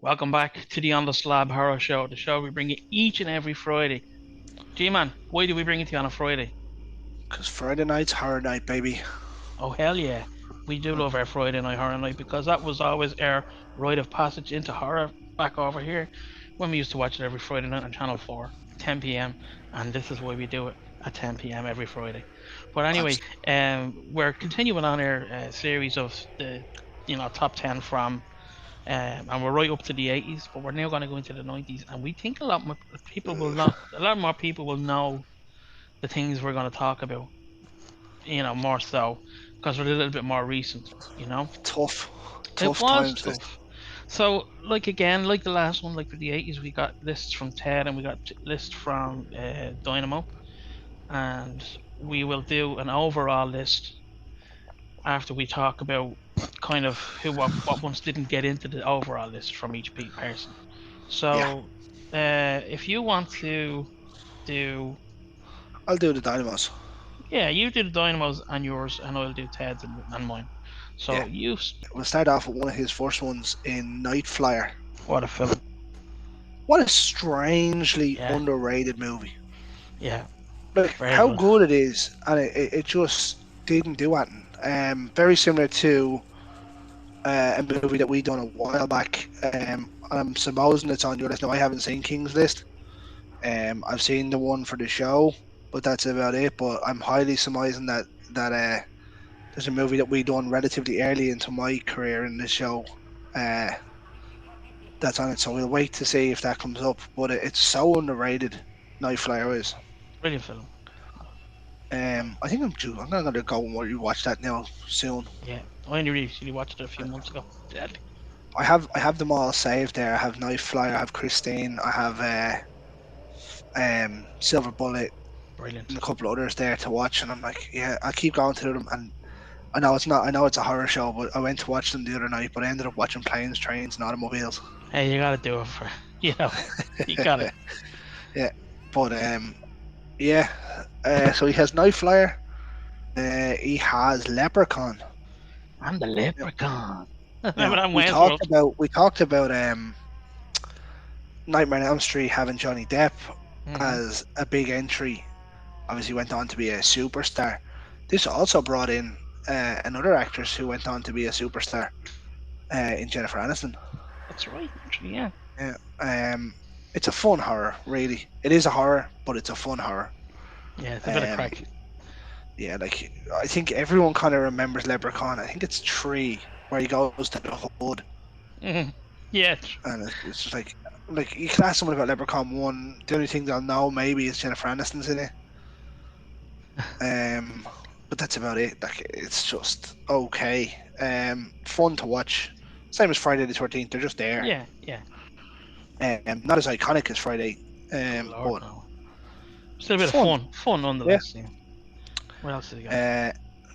Welcome back to the On the Slab Horror Show, the show we bring you each and every Friday. G-Man, why do we bring it to you on a Friday? Because Friday night's horror night, baby. Oh, hell yeah. We do love our Friday night horror night because that was always our rite of passage into horror back over here when we used to watch it every Friday night on Channel 4, 10 p.m. And this is why we do it at 10 p.m. every Friday. But anyway, Abs- we're continuing on our series of the top 10 from and we're right up to the 80s, but we're now going to go into the 90s, and we think a lot more people will know the things we're going to talk about, more so because we're a little bit more recent, you know. tough, It tough was times. This. tough. So, like again, like the last one, like for the 80s, we got lists from Ted and we got lists from Dynamo, and we will do an overall list after we talk about kind of what ones didn't get into the overall list from each person. Yeah, So, if you want to do, I'll do the Dynamos. yeah, you do the Dynamos and yours, and I'll do Ted's and mine. Yeah, So we'll start off with one of his first ones in Night Flyer. what a film. What a strangely Yeah, underrated movie. yeah, Like very how good. good it is, and it just didn't do anything. Very similar to a movie that we done a while back. I'm supposing it's on your list. No, I haven't seen King's List. I've seen the one for the show, but that's about it. But I'm highly surmising that there's a movie that we done relatively early into my career in this show uh, that's on it. So we'll wait to see if that comes up. But it's so underrated. Night Flyer is. Brilliant film. I think I'm due. I'm gonna go and rewatch that now soon. Yeah, I only recently watched it a few months ago. Deadly. I have them all saved there. I have Night Flyer. I have Christine. I have Silver Bullet and Brilliant. a couple of others there to watch. And I'm like, yeah, I keep going through them. And I know it's not. I know it's a horror show, but I went to watch them the other night. But I ended up watching Planes, Trains, and Automobiles. Hey, you gotta do it for, you got it. Yeah, but yeah. So he has Night Flyer. He has Leprechaun. I'm the leprechaun. Remember Now that Wayne's World? we talked about Nightmare on Elm Street having Johnny Depp Hmm. as a big entry. Obviously, went on to be a superstar. This also brought in another actress who went on to be a superstar in Jennifer Aniston. That's right, actually, yeah. Yeah. It's a fun horror, really. It is a horror, but it's a fun horror. Yeah, it's a bit of Um, crack. yeah, like I think everyone kind of remembers Leprechaun. I think it's 3 where he goes to the hood, Hmm. Yeah, and it's just like you can ask someone about Leprechaun 1. The only thing they'll know maybe is Jennifer Aniston's in it. Um, but that's about it. Like it's just okay. Fun to watch. Same as Friday the 13th. They're just there. yeah, yeah. Not as iconic as Friday. Good lord, But no. Still a bit of fun. fun Yeah. nonetheless. Yeah. What else did he got? Uh,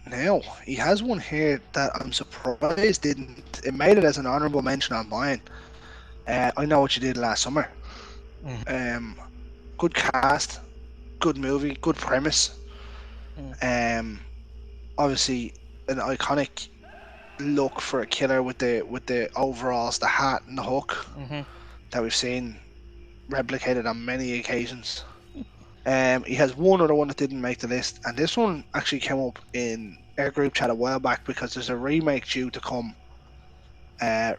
Now he has one here that I'm surprised didn't. It made it as an honourable mention on mine. I know what you did last summer. Mm, Um, Good cast, good movie, good premise. mm, Um, Obviously an iconic look for a killer with the overalls, the hat, and the hook mm-hmm. that we've seen replicated on many occasions. He has one other one that didn't make the list, and this one actually came up in our group chat a while back because there's a remake due to come, uh,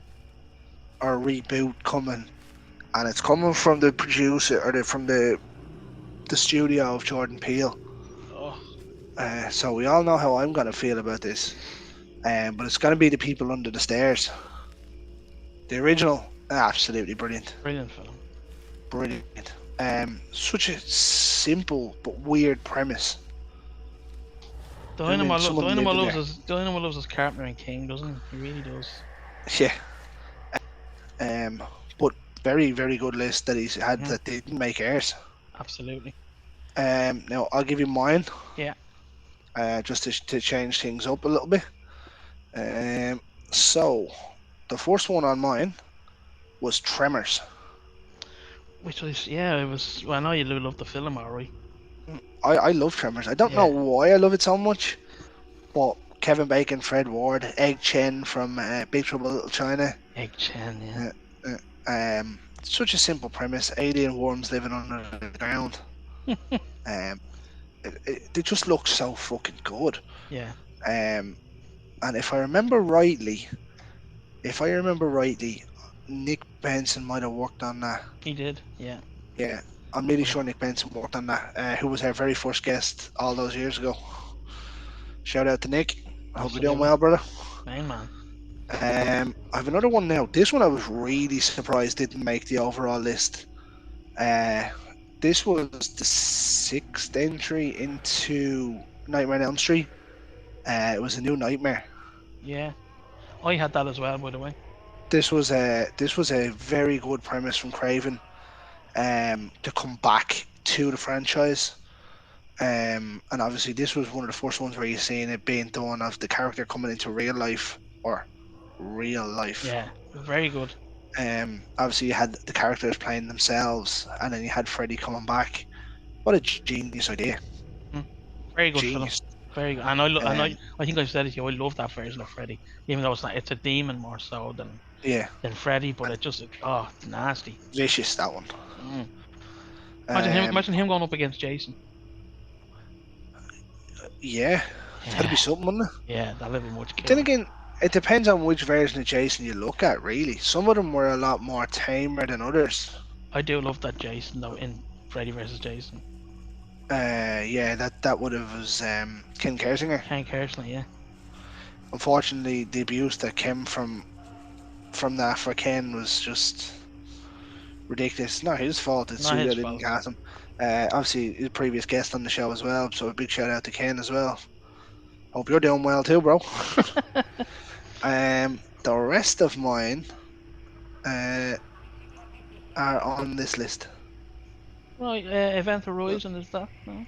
or reboot coming, and it's coming from the producer or from the studio of Jordan Peele. Oh, So we all know how I'm gonna feel about this, but it's gonna be the people under the stairs. The original, absolutely brilliant, brilliant film. brilliant. Such a simple but weird premise. I mean, someone living there. Dynamo loves his Carpenter and King, doesn't he? He really does. Yeah. Um, but very, very good list that he's had Hmm. that didn't make airs. Absolutely. Now I'll give you mine, Yeah. just to change things up a little bit. Um, so the first one on mine was Tremors. Which was yeah, it was. Well, I know you love the film, alright. I love Tremors. I don't know Yeah. why I love it so much, but Kevin Bacon, Fred Ward, Egg Chen from Big Trouble in Little China, Egg Chen, yeah. uh, Such a simple premise: alien worms living under the ground. Um, they just look so fucking good. Yeah, Um, and if I remember rightly, Nick Benson might have worked on that. he did. Yeah, Yeah, I'm really but sure Nick Benson worked on that. Who was our very first guest all those years ago? Shout out to Nick. I hope you're doing absolutely, well, brother. main man. I have another one now. This one I was really surprised didn't make the overall list. Uh, this was the sixth entry into Nightmare on Elm Street. It was a new nightmare. Yeah, I had that as well, by the way. This was a very good premise from Craven. To come back to the franchise. And obviously this was one of the first ones where you're seeing it being done of the character coming into real life or real life. Yeah, very good. Obviously you had the characters playing themselves, and then you had Freddy coming back. What a genius idea! Mm. Very good film. Genius. Very good. And Um, I think I've said it to you. I love that version of Freddy, even though it's a demon more so yeah, than Freddy, but and it just oh, it's nasty. vicious that one. Mm. Um, Imagine him going up against Jason. yeah, that'd be Yeah, something, wouldn't it? yeah, that'll be much But then killer. again, it depends on which version of Jason you look at. Really, some of them were a lot more tamer than others. I do love that Jason though in Freddy versus Jason. Yeah, that would have was Ken Kersinger. Ken Kirsley, yeah, Unfortunately, the abuse that came from that for Ken was just ridiculous. It's not his fault. The not his studio didn't fault. cast him. Obviously, his previous guest on the show as well. So a big shout out to Ken as well. Hope you're doing well too, bro. The rest of mine uh, are on this list. Right, Event Horizon is that? No,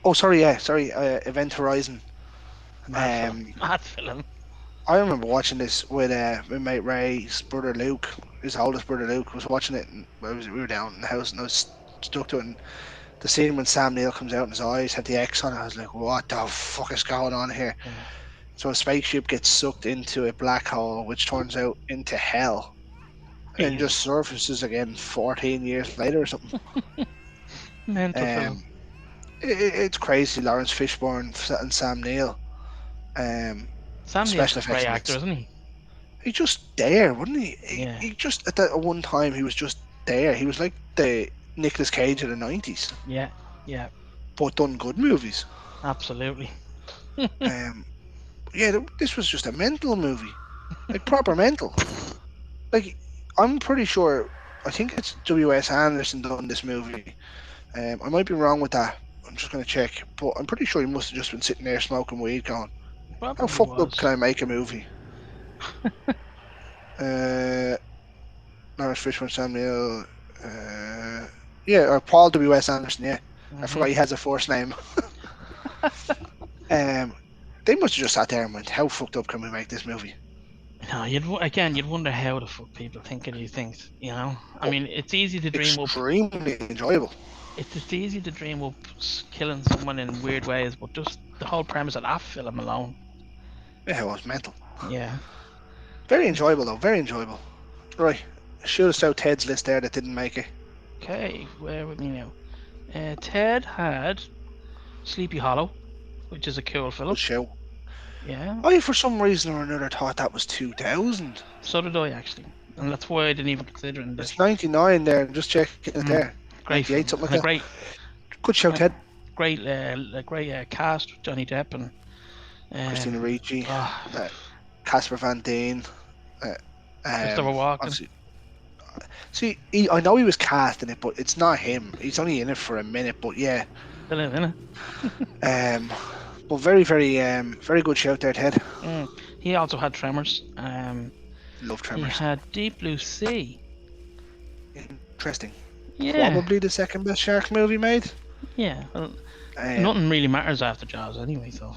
Oh, sorry, yeah, sorry. Event Horizon. mad film, Um, mad film. I remember watching this with my mate Ray's brother Luke. His oldest brother Luke was watching it, and we were down in the house, and I was stuck to it. And the scene when Sam Neill comes out and his eyes had the X on it, I was like, "What the fuck is going on here?" Yeah, So a spaceship gets sucked into a black hole, which turns out into hell, and just Jesus, surfaces again 14 years later or something. mental film. Um, it's crazy. Lawrence Fishburne and Sam Neill. Um, Sam Neill's Special a effects great in actor, this. isn't he? He just there, wasn't he? Yeah, He just at that one time he was just there. He was like the Nicolas Cage of the 90s, yeah, yeah, but done good movies. absolutely. Um, yeah, this was just a mental movie, like proper mental. Like I'm pretty sure. I think it's W.S. Anderson done this movie. I might be wrong with that. I'm just gonna check, but I'm pretty sure he must have just been sitting there smoking weed, going, "How Probably fucked up was. can I make a movie?" Uh, Lawrence Fishburne, Sam Neill. Yeah, Paul W.S. Anderson. Yeah, I Hmm. forgot he has a first name. Um, they must have just sat there and went, "How fucked up can we make this movie?" No, you'd wonder how the fuck people think of these things. You know, I But mean, it's easy to dream up. extremely enjoyable. It's easy to dream up killing someone in weird ways, but just the whole premise of that film alone. Yeah, it was mental. Yeah. Very enjoyable though. Very enjoyable. Right, shoot us out Ted's list there that didn't make it. Okay, where with me now? Ted had Sleepy Hollow, which is a cool film. Good show. Yeah, I, for some reason or another, thought that was 2000. so did I actually, and that's why I didn't even consider it in It's this. 99 there. I'm just checking it Mm, there. great 98, film something like and a that. Good show, great, Ted. great cast with Johnny Depp and Christina Ricci, oh, uh, Casper Van Dien. Uh, Christopher Walken. Obviously, see, I know he was cast in it, but it's not him. He's only in it for a minute, but yeah. Still in it. Um, but very good shout there, Ted. He also had Tremors. Love He Tremors. had Deep Blue Sea. Interesting. Yeah, Probably the second best shark movie made. yeah. Well, Um, nothing really matters after Jaws anyway, so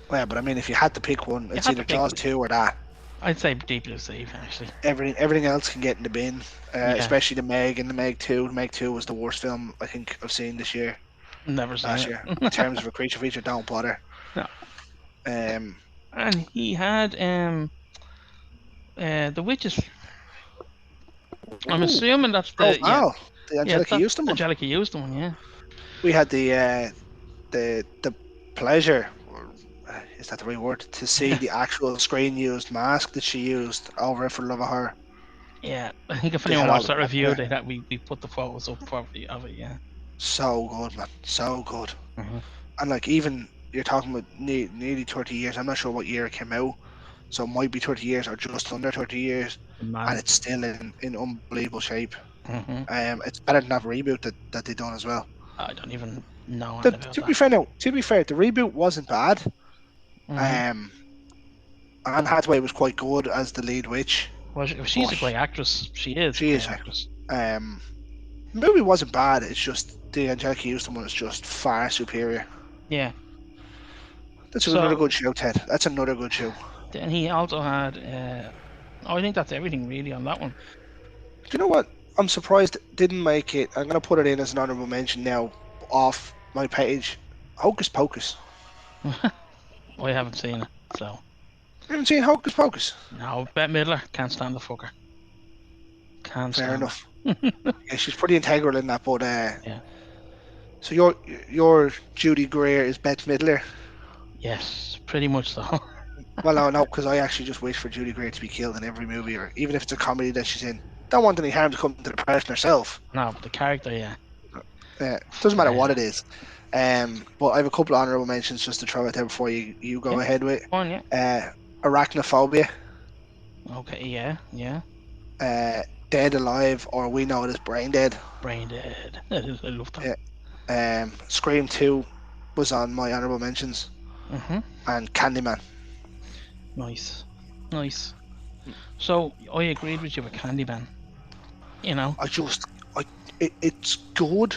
well, but I mean, if you had to pick one, you it's had to either pick. Jaws 2 or that. I'd say Deep Blue Sea actually. Everything else can get in the bin, Yeah, especially the Meg and the Meg 2. The Meg 2 was the worst film I think I've seen this year, never seen last it. year. In terms of a creature feature, don't bother. No. Um, And he had The Witches. I'm Ooh, assuming that's oh the yeah wow, the yeah Angelica that's Houston one. Angelica Houston one. Yeah. We had the pleasure, or is that the right word, to see the actual screen used mask that she used over it for Love of Her. Yeah, I think if They anyone had all watched the that prep review, there. they that we put the photos up for of it. Yeah. So good, man. So good. Hmm. And like even you're talking about nearly 30 years. I'm not sure what year it came out. So it might be 30 years or just under 30 years. And Mad. it's still in unbelievable shape. Hmm. It's better than that reboot that they done as well. I don't even know The, anything about to be that. fair, no. To be fair, the reboot wasn't bad. Hmm. Um, Anne Hathaway was quite good as the lead witch, Well, she's but a great actress. She is a she great is. actress. Um, the movie wasn't bad. It's just the Angelica Houston one is just far superior. Yeah. That's another So good show, Ted. That's another good show. then he also had. Oh, I think that's everything really on that one. Do you know what? I'm surprised it didn't make it. I'm going to put it in as an honorable mention now off my page. Hocus Pocus. I haven't seen it, so You haven't seen Hocus Pocus? no. Bette Midler can't stand the fucker. Can't Fair stand enough. her. Yeah, she's pretty integral in that. But Yeah. so your Judy Greer is Bette Midler. Yes, pretty much so. Well, no, because I actually just wish for Judy Greer to be killed in every movie, or even if it's a comedy that she's in. Don't want any harm to come to the person herself. No, but the character, yeah. Doesn't matter what Uh, it is. But I have a couple of honorable mentions just to throw out there before you go yeah. ahead with. Go on, yeah. Uh, Arachnophobia, Okay, yeah, yeah. uh, Dead Alive, or we know it as Brain Dead. Brain dead. I love that. Uh, Scream 2 was on my honorable mentions, Mhm. and Candyman. Nice, nice. So I agreed with you with Candyman. You know, I just, I, it's good.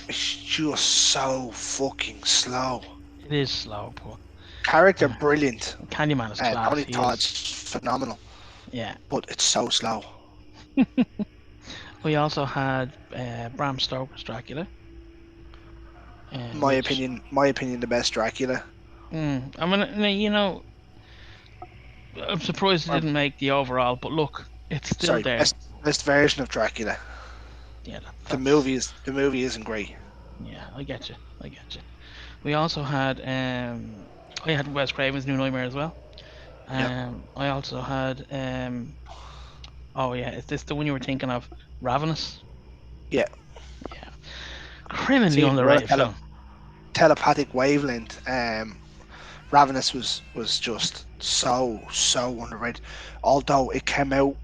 It's just so fucking slow. it is slow, but Character uh, brilliant. Candyman is class. Tony He is. Todd's phenomenal, Yeah. but it's so slow. We also had Bram Stoker's Dracula, which My opinion, the best Dracula. I mean, you know, I'm surprised it Or didn't make the overall, but look, it's still sorry, there. best version of Dracula. Yeah, The movie isn't great. yeah. I get you. I get you. We also had I had Wes Craven's New Nightmare as well. Yep. I also had oh yeah, is this the one you were thinking of? Ravenous. Yeah. Yeah, criminally See, we're on a underrated film. telepathic wavelength. Ravenous was just so underrated. Although it came out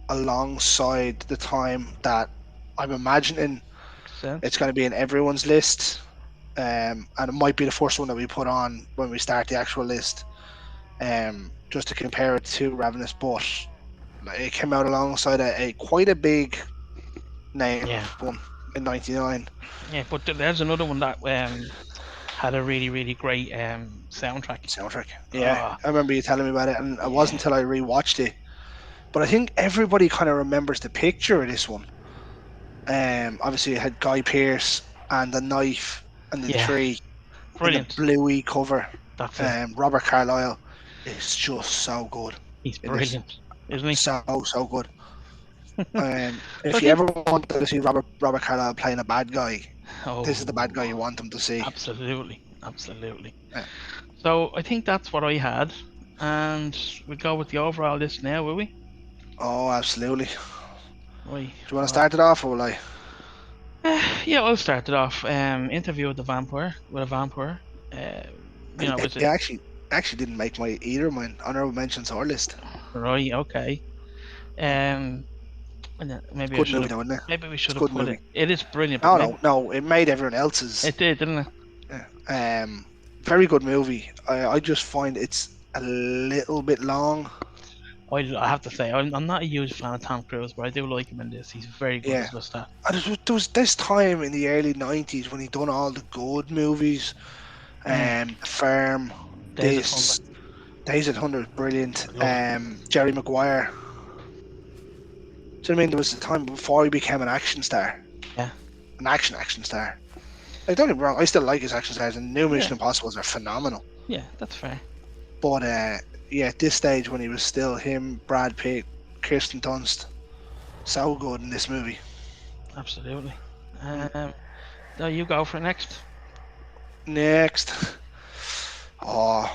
alongside the time that I'm imagining Makes it's sense. going to be in everyone's list. And it might be the first one that we put on when we start the actual list. Just to compare it to Ravenous, but it came out alongside a quite a big name Yeah, one in '99 yeah. But there's another one that had a really great soundtrack. soundtrack. Yeah, Oh I remember you telling me about it, and it wasn't yeah, until I rewatched it. But I think everybody kind of remembers the picture of this one. Obviously it had Guy Pearce and the knife and the yeah. tree in the Brilliant. bluey cover. That's it. Robert Carlyle is just so good He's in this. brilliant, isn't he? So good. So I If you think ever want to see Robert Carlyle playing a bad guy, this is the bad guy oh, you want him to see. absolutely, absolutely. Uh, So I think that's what I had, and we go with the overall list now, will we? oh, absolutely. Do Right. you want to start it off, or will I? Yeah, I'll start it off. Interview with the vampire, with a vampire. Uh, was Yeah, it actually didn't make my either of my honorable mentions or list. right? Okay. Um, and then It's a good movie, though, isn't it? maybe we It's should a have good put it. movie. It is brilliant, but No, maybe no, no. It made everyone else's. it did, didn't it? Um, very good movie. I just find it's a little bit long. I have to say, I'm not a huge fan of Tom Cruise, but I do like him in this. He's very good Yeah. as Lestat. And there was this time in the early '90s when he done all the good movies. Mm. The Firm, Days of Thunder. this Days at Thunder, brilliant. I love it. Jerry Maguire. So I mean, there was a time before he became an action star, Yeah. an action star. Like, don't get me wrong, I still like his action stars, and New Yeah. Mission Impossibles are phenomenal. Yeah, that's fair. But yeah, at this stage when he was still him, Brad Pitt, Kirsten Dunst, So good in this movie. Absolutely. Mm. Now you go for next. Next. Oh,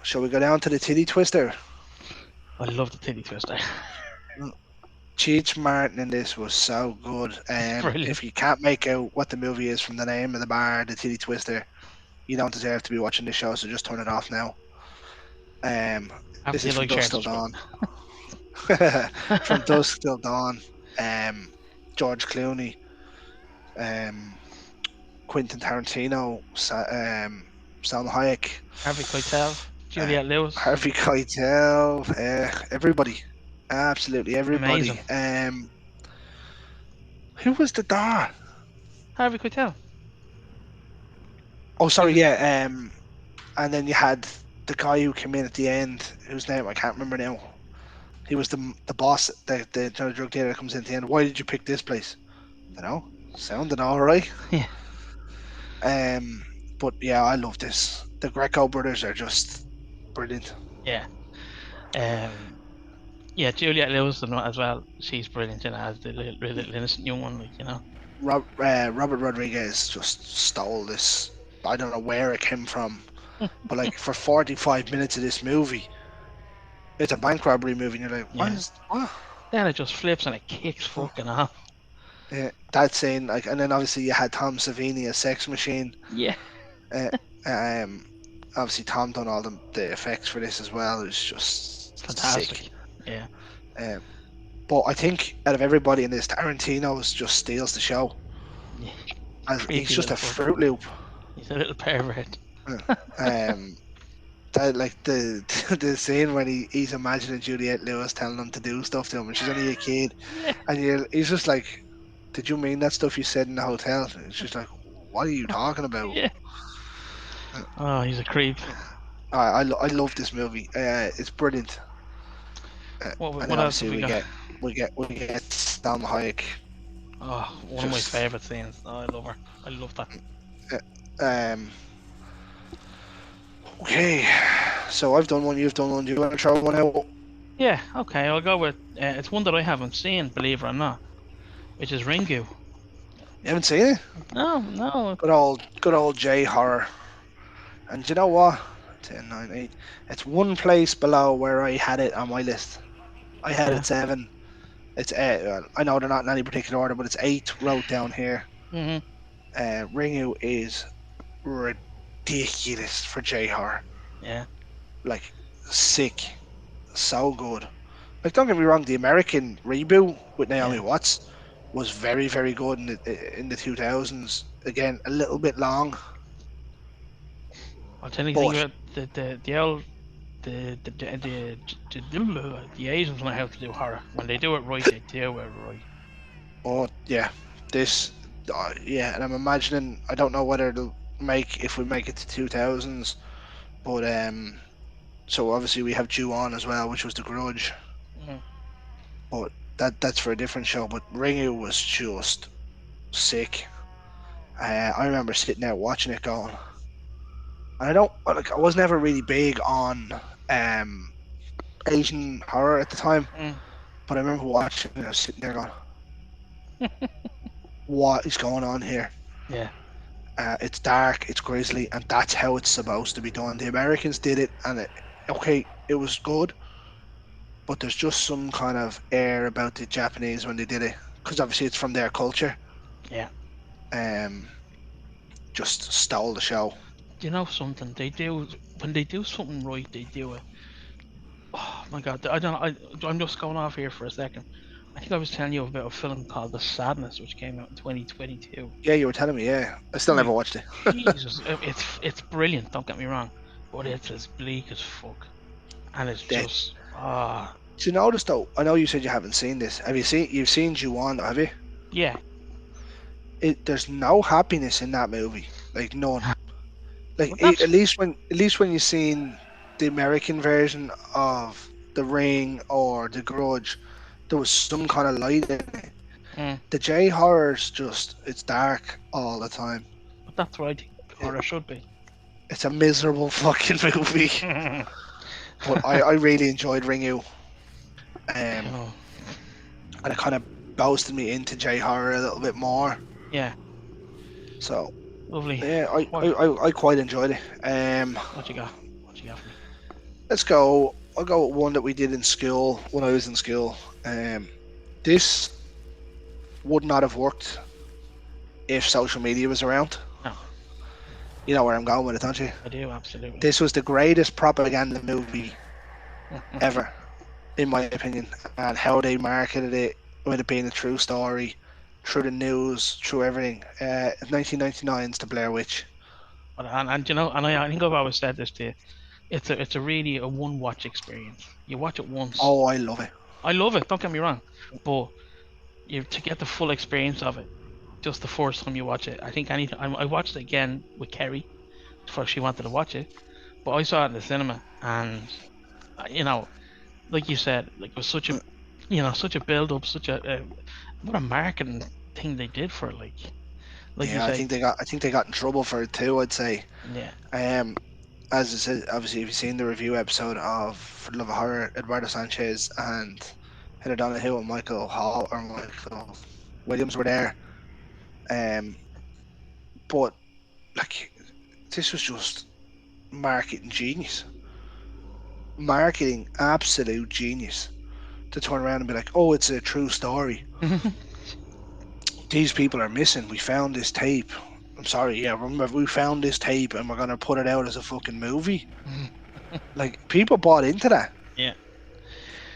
shall we go down to the titty twister? I love the titty twister. Mm. Cheech Martin in this was so good. He's brilliant. If you can't make out what the movie is from the name of the bar, the titty twister, you don't deserve to be watching this show. So just turn it off now. Um, this After is you from like Dusk sharing the Till screen. Dawn. From Dusk Till Dawn. Um, George Clooney, um, Quentin Tarantino, Salma Hayek, Harvey Keitel, uh, Juliette Lewis. Harvey Keitel, everybody, absolutely everybody. Amazing. Who was the dad? Harvey Keitel. Oh, He sorry, was. yeah. And then you had the guy who came in at the end, whose name I can't remember now. He was the boss, the drug dealer that comes in at the end. Why did you pick this place? I don't know. Sounded all right. Yeah. Um, but yeah, I love this. The Greco brothers are just brilliant. Yeah. Um. Yeah, Juliette Lewis as well. She's brilliant in it as the little innocent young one, like you know. Robert Rodriguez just stole this. I don't know where it came from, but like for 45 minutes of this movie, it's a bank robbery movie, and you're like, Yeah. what? Then it just flips and it kicks Oh, fucking off. yeah, that scene, like, and then obviously you had Tom Savini, a sex machine. Yeah. Uh, um, obviously Tom done all the effects for this as well. It's just sick. Fantastic. Yeah. Um, but I think out of everybody in this, Tarantino's just steals the show. Yeah. As he's Creepy just little a fuck. Fruit Loop. He's a little pervert. Uh, Um, that like the the scene when he's imagining Juliette Lewis telling him to do stuff to him, and she's only a kid, Yeah. and he's just like, "Did you mean that stuff you said in the hotel?" And she's like, "What are you talking about?" Yeah. Uh, Oh, he's a creep. I love this movie. It's brilliant. And What then else have obviously we got? we get Salma Hayek. Oh, one of my Just favorite scenes. Oh, I love her. I love that. uh, um. Okay, so I've done one. You've done one. Do you want to throw one out? Yeah. Okay. I'll go with. It's one that I haven't seen, believe it or not, which is Ringu. You haven't seen it? No, no. Good old J horror. And you know what? 10, 9, 8. It's one place below where I had it on my list. I had Okay. it 7. It's 8. I know they're not in any particular order, but it's 8 wrote down here. Mhm. Ringu is ridiculous for J horror. Yeah. Like, sick. So good. Like, don't get me wrong, the American reboot with Naomi Yeah. Watts was very, very good in the 2000s. Again, a little bit long, I'll tell you the thing but about the old the Asians know how to do horror. When they do it right, they do it right. oh yeah, this yeah, and I'm imagining I don't know whether it'll make if we make it to 2000s, but so obviously we have Ju-on as well, which was The Grudge, Mhm. but that's for a different show. But Ringu was just sick. I remember sitting there watching it going, and I don't like I was never really big on um Asian horror at the time, Mm. but I remember watching it. I was sitting there going, what is going on here? Yeah. It's dark, it's grisly, and that's how it's supposed to be done. The Americans did it, and okay, it was good, but there's just some kind of air about the Japanese when they did it, because obviously it's from their culture. Yeah. Um, just stole the show. Do you know something? They do when they do something right. They do it. Oh my god! I don't. I'm just going off here for a second. I think I was telling you about a film called The Sadness, which came out in 2022. Yeah, you were telling me. Yeah, I still My never watched it. Jesus, it's brilliant. Don't get me wrong, but it's as bleak as fuck, and it's Yeah. just ah Do you notice though? I know you said you haven't seen this. Have you seen? You've seen Ju-on, have you? yeah. There's no happiness in that movie, like none. Like But that's at least when you've seen the American version of The Ring or The Grudge, there was some kind of light in it. mm, The J horror's just it's dark all the time. but that's what I think It, horror should be. it's a miserable fucking movie. But I really enjoyed Ringu. Um, Oh, and it kind of boasted me into J horror a little bit more. Yeah, So lovely. yeah, What I quite enjoyed it. what you got? What you got for me? Let's go. I'll go with one that we did in school when I was in school. This would not have worked if social media was around. No, You know where I'm going with it, don't you? I do absolutely. This was the greatest propaganda movie ever, in my opinion, and how they marketed it with it being a true story, through the news, through everything. 1999's The Blair Witch. And you know, and I think I've always said this to you. It's a really a one watch experience. You watch it once. Oh, I love it. I love it. Don't get me wrong, but you to get the full experience of it, just the first time you watch it. I think anytime I watched it again with Kerry before she wanted to watch it, but I saw it in the cinema, and you know, like you said, like it was such a, such a build up, such a what a marketing thing they did for it. Like you Yeah, say, I think they got in trouble for it too. I'd say. yeah. Um, as I said, obviously, if you've seen the review episode of For the Love of Horror, Eduardo Sanchez and Heather Donahue and Michael Hall or Michael Williams were there. Um, but like this was just marketing genius, marketing absolute genius to turn around and be like, "Oh, it's a true story. These people are missing. We found this tape. I'm sorry, yeah, remember we found this tape and we're gonna put it out as a fucking movie." Like people bought into that Yeah,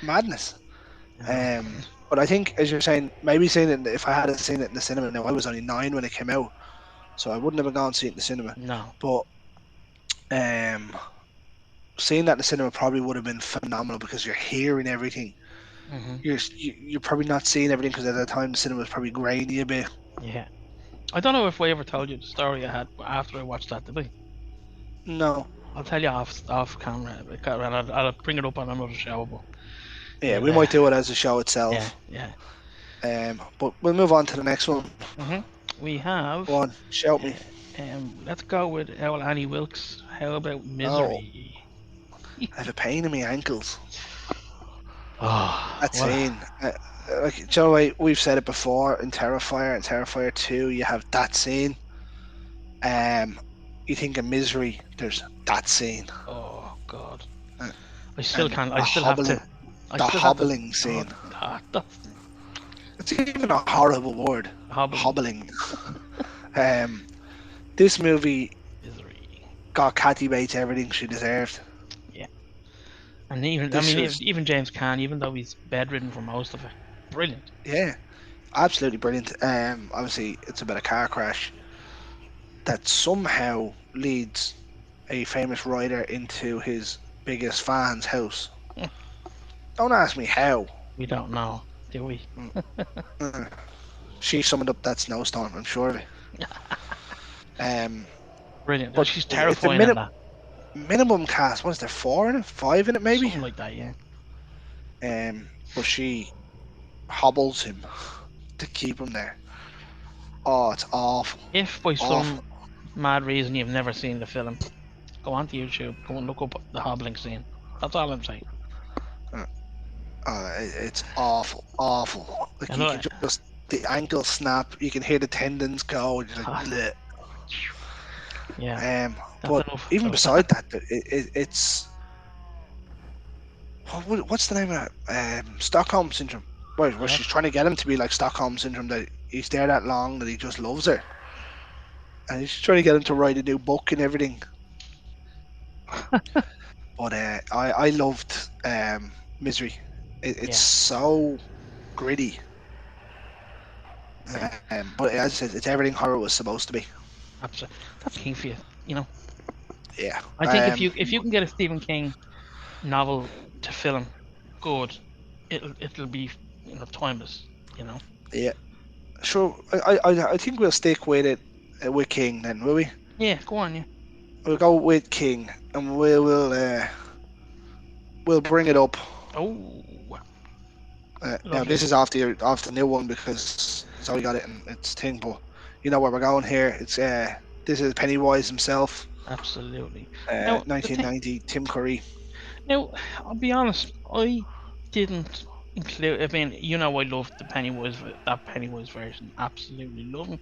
madness. you know. But I think, as you're saying, maybe seeing it if I had seen it in the cinema. Now I was only 9 when it came out, so I wouldn't have gone and see it in the cinema. No. But um, seeing that in the cinema probably would have been phenomenal because you're hearing everything. Hmm. You're probably not seeing everything because at the time the cinema was probably grainy a bit. Yeah. I don't know if I ever told you the story I had after I watched that, did I? No, I'll tell you off camera. I'll bring it up on another show, but yeah, it'll, we might do it as a show yeah, itself. yeah. But we'll move on to the next one. Hmm. We Go have, on, shout me. let's go with old Annie Wilkes. How about Oh, Misery? I have a pain in my ankles. Oh, That what? scene. Like, do you know, like, we've said it before in Terrifier and Terrifier 2, you have that scene. Um, you think of Misery, there's that scene. Oh God. Uh, I still and can't. I still have to. I the still have to. hobbling Oh, scene. that's It's even a horrible word. hobbling. Hobbling. Um, this movie Misery. got Kathy Bates everything she deserved. Yeah. And even, I This mean, was, even James Caan, even though he's bedridden for most of it, brilliant. yeah, absolutely brilliant. Obviously, it's about a car crash that somehow leads a famous writer into his biggest fan's house. Don't ask me how. We don't know, do we? Mm, mm. She summoned up that snowstorm, I'm sure of it. Um, Brilliant. Oh, but she's it's a terrifying in that. minimum cast. What is there, 4 in it? 5 in it, maybe? Something like that, yeah. But she hobbles him to keep him there. Oh, it's awful. If by Awful. some mad reason you've never seen the film, go onto YouTube, go and look up the hobbling scene. That's all I'm saying. Uh, it's awful. Awful. Like, And you can just, the ankle snap, you can hear the tendons go, and you're like, God, bleh. yeah, that's But enough. even beside that, it's what's the name of it? Stockholm syndrome. Where Yeah. she's trying to get him to be like Stockholm syndrome, that he's there that long that he just loves her, and he's trying to get him to write a new book and everything. But I loved Misery. It's Yeah, so gritty. yeah, But as I said, it's everything horror was supposed to be. absolutely. That's King for you. You know, Yeah. I think if you can get a Stephen King novel to film, good, it'll be timeless. You know. Yeah. Sure. I think we'll stick with it with King then, will we? Yeah, go on. Yeah. We'll go with King, and we'll bring it up. Oh, Now lovely. this is off the new one because Zoe got it and it's thing, but you know where we're going here. It's this is Pennywise himself, Absolutely. Now the thing. 1990, Tim Curry. Now I'll be honest. I didn't. include. I mean, I love the that Pennywise version. Absolutely love him.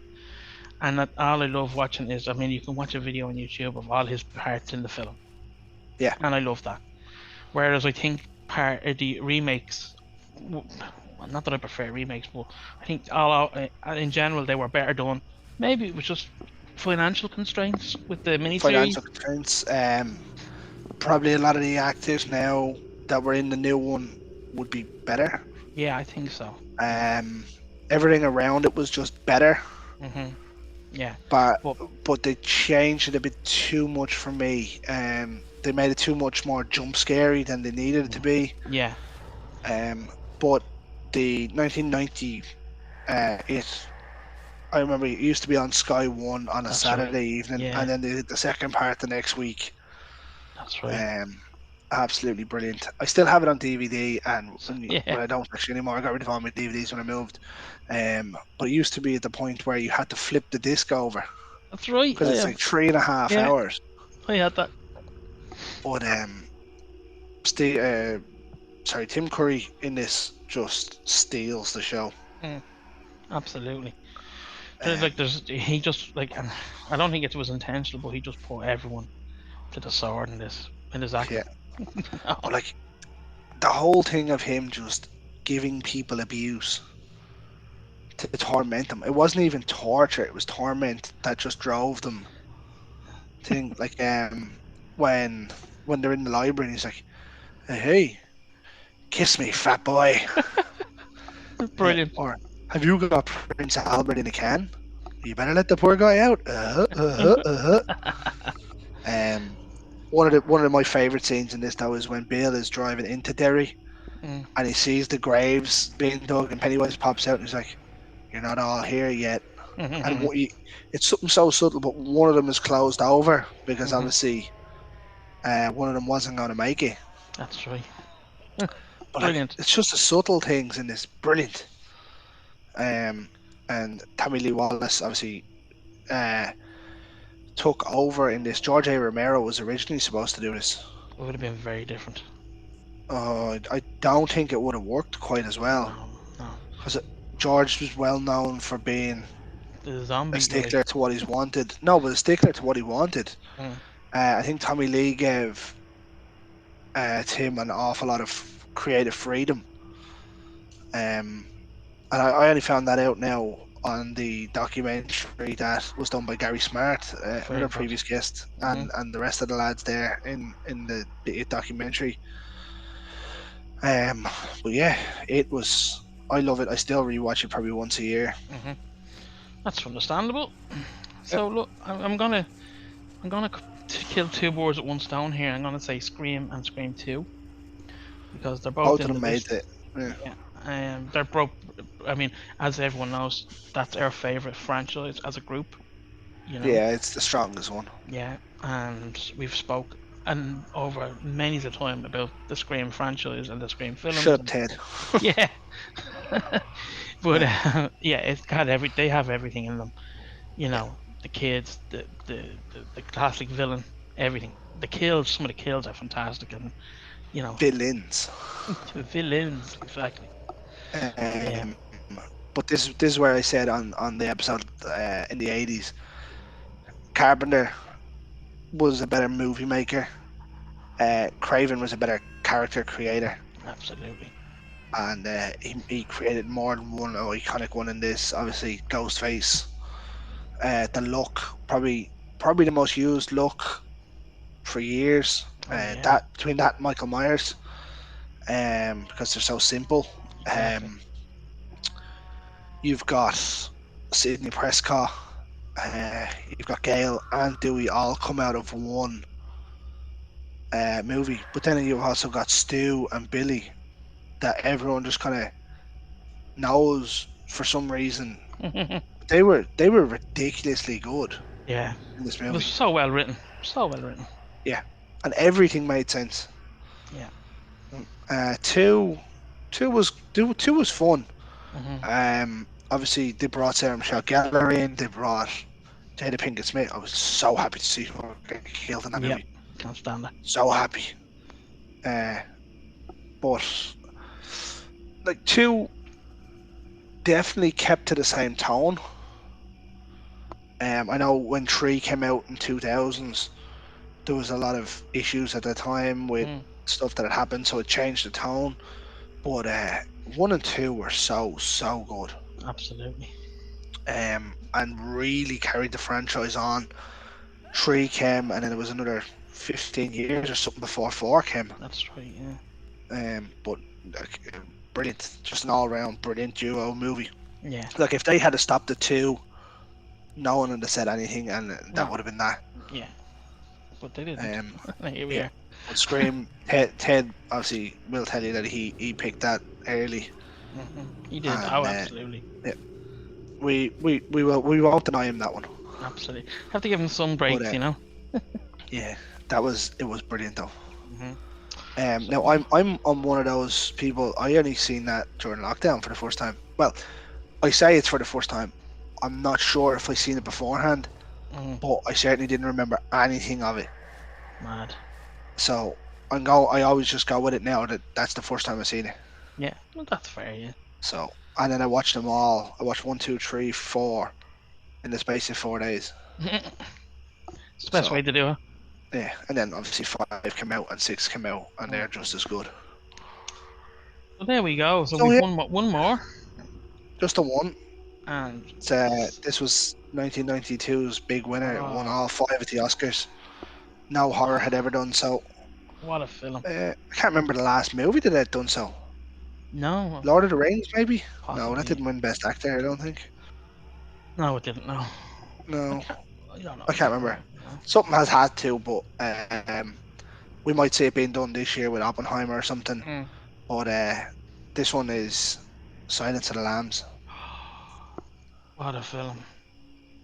And that all I love watching is, I mean, you can watch a video on YouTube of all his parts in the film, Yeah, and I love that. Whereas I think part of the remakes, not that I prefer remakes, but I think in general they were better done. Maybe it was just financial constraints with the miniseries. financial constraints. Probably a lot of the actors now that were in the new one would be better. Yeah, I think so. Um, Everything around it was just better, Hmm. Yeah, but but they changed it a bit too much for me. They made it too much more jump scary than they needed it to be. yeah, Um, but the 1990 it I remember it used to be on Sky One on a that's right. Saturday evening, Yeah, and then the second part the next week. that's right. Um, Absolutely brilliant. I still have it on DVD, and Yeah, well, I don't actually anymore. I got rid of all my DVDs when I moved. But it used to be at the point where you had to flip the disc over that's right. because it's like 3.5 Yeah, hours. I had that. But Steve, Tim Curry in this just steals the show. Mm, absolutely. Um, He just like, and I don't think it was intentional, but he just put everyone to the sword in his yeah, acting. but like the whole thing of him just giving people abuse to torment them. It wasn't even torture; it was torment that just drove them. Thing like when they're in the library, and he's like, "Hey, kiss me, fat boy," Brilliant. or "Have you got Prince Albert in a can? You better let the poor guy out." Um, one of my favorite scenes in this though is when Bill is driving into Derry Mm. and he sees the graves being dug, and Pennywise pops out and he's like, "You're not all here yet." And Mhm. it's something so subtle, but one of them is closed over because Mhm. obviously one of them wasn't going to make it. That's right. But like, Brilliant. it's just the subtle things in this brilliant. Um, and Tommy Lee Wallace obviously uh, took over in this. George A. Romero was originally supposed to do this. It would have been very different. I don't think it would have worked quite as well No, no. because George was well known for being The a zombie guy. stickler to what he's wanted. No, but a stickler to what he wanted. Mm. I think Tommy Lee gave Tim an awful lot of creative freedom. Um, and I only found that out now on the documentary that was done by Gary Smart, Very another good. previous guest, Mhm. and the rest of the lads there in the documentary. But yeah, it was. I love it. I still rewatch it probably once a year. Mhm. That's understandable. Yep. So look, I'm gonna kill two birds with one stone here. I'm gonna say Scream and Scream Two because they're both Both of in the them made list. it. Yeah, Yeah. They're broke. I mean, as everyone knows, that's our favorite franchise as a group. You know. yeah, it's the strongest one. Yeah, and we've spoke and over many a time about the Scream franchise and the Scream films, Shut up, and Ted. yeah, but Yeah, yeah, it's got they have everything in them. You yeah. know, the kids, the classic villain, everything. Some of the kills are fantastic, and you know, Villains. the villains exactly. Yeah, Um, but this is where I said on the episode in the 80s, Carpenter was a better movie maker. Craven was a better character creator, absolutely. and he created more than one iconic one in this. Obviously, Ghostface, the look, probably the most used look for years. Oh yeah, That between that and Michael Myers, because they're so simple. exactly. Um, you've got Sidney Prescott, you've got Gale and Dewey all come out of one movie, but then you've also got Stu and Billy that everyone just kind of knows for some reason. They were ridiculously good Yeah, in this it was movie. so well written, so well written. Yeah, and everything made sense. Yeah. Two, two was fun. Hmm. Obviously they brought Sarah Michelle Gellar in. They brought Jada Pinkett Smith. I was so happy to see her get killed in that Yep, movie. can't stand that. So happy. Uh, but like two definitely kept to the same tone. I know when three came out in 2000s, there was a lot of issues at the time with Mm, stuff that had happened, so it changed the tone. But one and two were so good, absolutely. and really carried the franchise on. Three came, and then it was another 15 years or something before four came. That's right. Yeah. But like, brilliant, just an all-round brilliant duo movie. Yeah. Like if they had stopped the two, no one would have said anything, and that No. would have been that. Yeah. But they didn't. Um, Here we yeah. are. But Scream, Ted obviously will tell you that he picked that early, He did. Oh, and absolutely. yeah, we won't deny him that one. Absolutely. Have to give him some But breaks, yeah, it was brilliant though. hmm Now So, I'm one of those people. I only seen that during lockdown for the first time. Well, I say it's for the first time. I'm not sure if I seen it beforehand, mm, but I certainly didn't remember anything of it. mad. So I always just go with it now that that's the first time I've seen it. Yeah. Well, that's fair. Yeah. So and then I watched them all. I watched one, two, three, four in the space of 4 days. It's the best So way to do it. yeah, and then obviously five came out and six came out, and Mm. they're just as good. So there we go. So So we've yeah, one more, just the one. and It's, it's this was 1992's big winner. It won oh, all five of the Oscars. No horror had ever done so. what a film. I can't remember the last movie that had done so. No, Lord of the Rings, maybe? No, that possibly. Yeah. didn't win Best Actor, I don't think. No, it didn't. No, I No, can't. I don't know. I I can't can't remember. remember. No. Something has had to, but we might see it being done this year with Oppenheimer or something. Mm. But this one is Silence of the Lambs. What a film.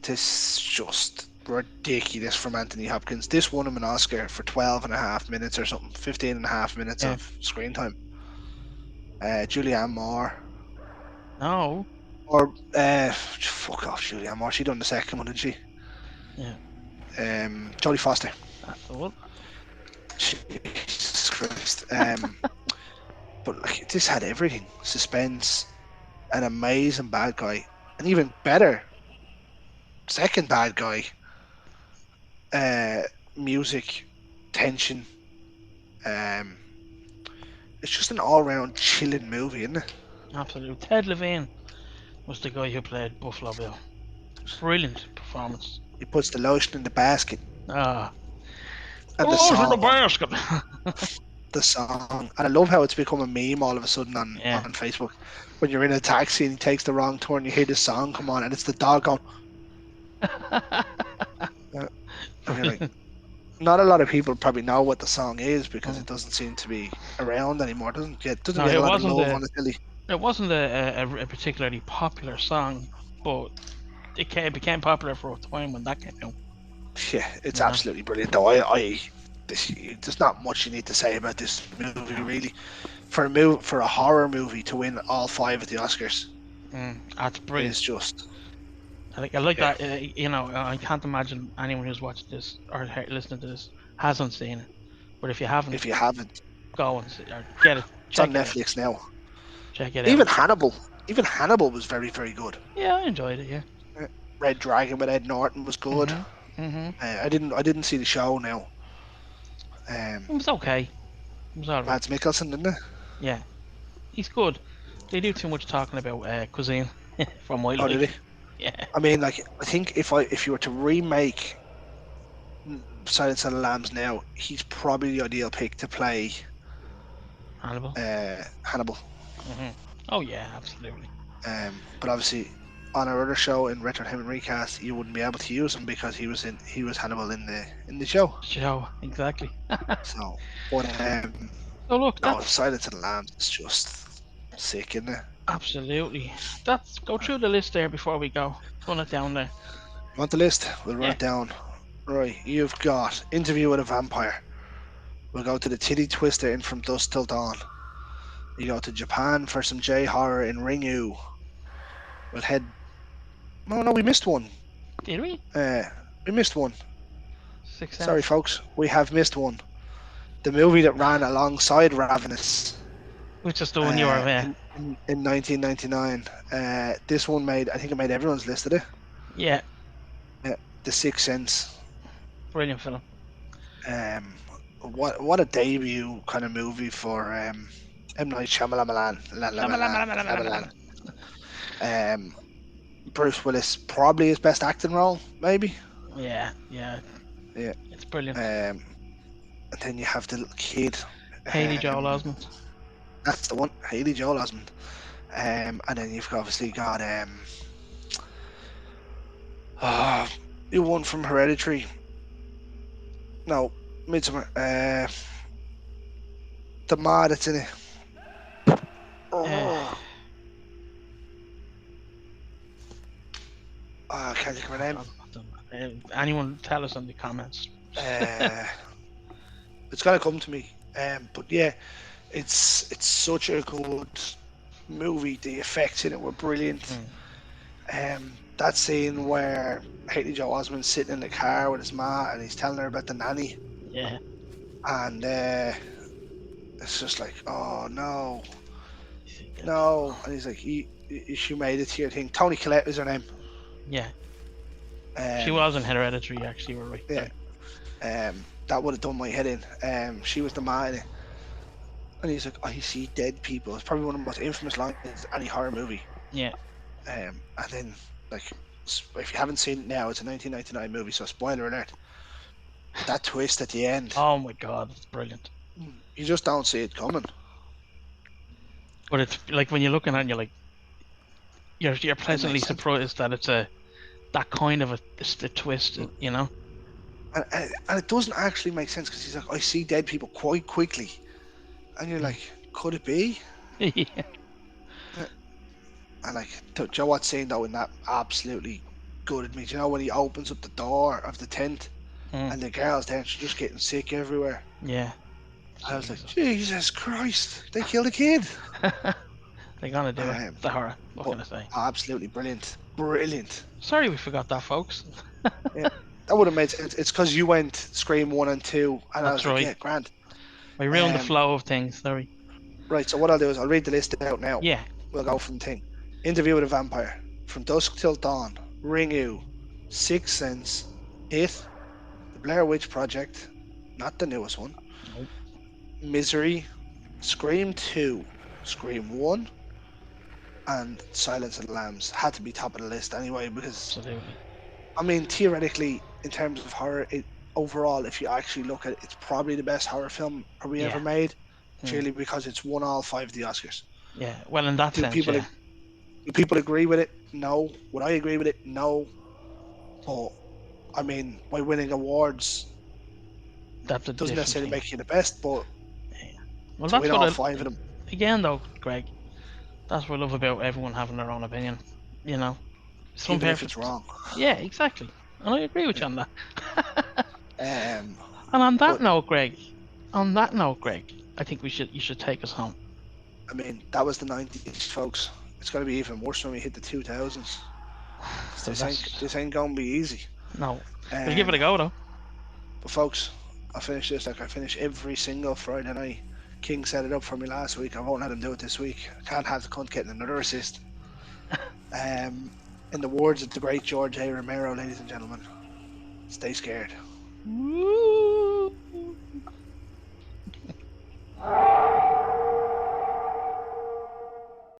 This just ridiculous from Anthony Hopkins. This won him an Oscar for 12 and a half minutes or something, 15 and a half minutes Yeah. of screen time. Julianne Moore, No. or fuck off, Julianne Moore. She done the second one, didn't she? Yeah. Jodie Foster. That's the one. Jesus Christ. But like, this had everything: suspense, an amazing bad guy, an even better second bad guy, uh, music, tension. Um, it's just an all-round chilling movie, isn't it? Absolutely. Ted Levine was the guy who played Buffalo Bill. Brilliant performance. He puts the lotion in the basket, Ah. and Oh, to the basket. the song, and I love how it's become a meme all of a sudden Yeah. on Facebook. When you're in a taxi and he takes the wrong turn, you hear this song come on, and it's the dog going, uh, and you're like, Brilliant. not a lot of people probably know what the song is because it Mm. doesn't seem to be around anymore. Doesn't No, get a lot of love on the telly. it wasn't a particularly popular song, but it became popular for a time when that came out. Yeah, it's You know. absolutely brilliant. Though there's not much you need to say about this movie No. really. For a horror movie to win all five of the Oscars That's brilliant. is just I like yeah, that. I can't imagine anyone who's watched this or listening to this hasn't seen it. But if you haven't, if you haven't, go and see, or get it. it's on Check it out. Netflix now. Check it Even out. Hannibal, even Hannibal was very good. Yeah, I enjoyed it. Yeah. Red Dragon with Ed Norton was good. Mhm. Mhm. I didn't see the show now. It Um, was okay. It was alright. Mads Mikkelsen, didn't it? Yeah, he's good. They do too much talking about cuisine from my Oh, did he? liking. Yeah. I mean, like, I think if you were to remake Silence of the Lambs now, he's probably the ideal pick to play Hannibal. Hannibal. Mhm. Oh yeah, absolutely. But obviously, on our other show in Retro Him and Recast, you wouldn't be able to use him because he was Hannibal in the show. Show exactly. So, but So look, no, that's Silence of the Lambs is just sick, isn't it? absolutely. That's go through the list there before we go. Run it down there. You want the list? We'll run Yeah. it down. Right, you've got Interview with a Vampire. We'll go to the Titty Twister in From Dusk Till Dawn. You go to Japan for some J horror in Ringu. We'll head. Oh no, we missed one. Did we? We missed one. Six Sorry, Sense. folks. We have missed one. The movie that ran alongside Ravenous. Which is the one you were Uh, there. in 1999. This one made, I think it made everyone's list, did it? Yeah, Yeah, The Sixth Sense. brilliant film. Um, what a debut kind of movie for M Night Shyamalan. Shyamalan. Um, Bruce Willis, probably his best acting role, maybe. Yeah, yeah, Yeah. it's brilliant. And then you have the little kid. Haley Joel Um, Osment. that's the one, Haley Joel Osment. And then you've obviously got oh, the one from Hereditary. No, Midsummer. The ma that's in it. Uh, Oh, I can't think of her name. I don't know. Anyone tell us in the comments. Uh, it's gonna come to me. But yeah, it's such a good movie. The effects in it were brilliant. Mm, That scene where Haley Joe Osment's sitting in the car with his ma and he's telling her about the nanny, yeah, and it's just like, oh no, people. no, and he's like, she made it to your thing. Toni Collette is her name. Yeah, she Um, was in Hereditary. Actually, we're right yeah, there. that would have done my head in. She was the ma in it, and he's like, I see dead people. It's probably one of the most infamous lines in any horror movie. Yeah. And then like, if you haven't seen it now, it's a 1999 movie, so spoiler alert. That twist at the end, Oh my God, it's brilliant. you just don't see it coming. But it's like when you're looking at it, you're like, you're It pleasantly makes sense. surprised that it's a that kind of a twist. You know. And it doesn't actually make sense because he's like, I see dead people quite quickly. And you're Mm. like, could it be? Yeah. And like, Joe Watt's saying though, in that absolutely gutted me. Do you know when he opens up the door of the tent Mm. and the girl's there and she's just getting sick everywhere? Yeah. I was like, Jesus. Jesus Christ, they killed a kid. They're gonna do it. Um, The horror. What but can I say? absolutely brilliant. Brilliant. Sorry we forgot that, folks. Yeah, that would have made sense. It's because you went Scream 1 and 2, and I That's was like, right. yeah, grand. I ruined the Um, flow of things. Sorry. right, so what I'll do is I'll read the list out now. Yeah. We'll go from the thing. Interview with a Vampire, From Dusk Till Dawn, Ringu, Sixth Sense, It, The Blair Witch Project, not the newest one, Nope. Misery, Scream 2, Scream 1, and Silence of the Lambs. Had to be top of the list anyway because, Absolutely. I mean, theoretically, in terms of horror, overall, if you actually look at it, it's probably the best horror film probably Yeah. ever made, Mm. purely because it's won all five of the Oscars. Yeah. Well, in that Do sense, people yeah. do people agree with it? No. Would I agree with it? No. But I mean, by winning awards That's a doesn't different necessarily thing. make you the best, but Yeah. Well, to that's win what all I, five of them, again though, Greg. That's what I love about everyone having their own opinion. You know, some even if it's perfect. wrong. Yeah, exactly. And I agree with Yeah. you on that. Um, And on that but note, Greg. On that note, Greg, I think you should take us home. I mean, that was the 90s, folks. It's going to be even worse when we hit the 2000s because So that's this ain't going to be easy. no. We'll give it a Um, go though. but folks, I finish this like I finish every single Friday night. King set it up for me last week. I won't let him do it this week. I can't have the cunt getting another assist. Um, in the words of the great George A. Romero, ladies and gentlemen, stay scared. Woo!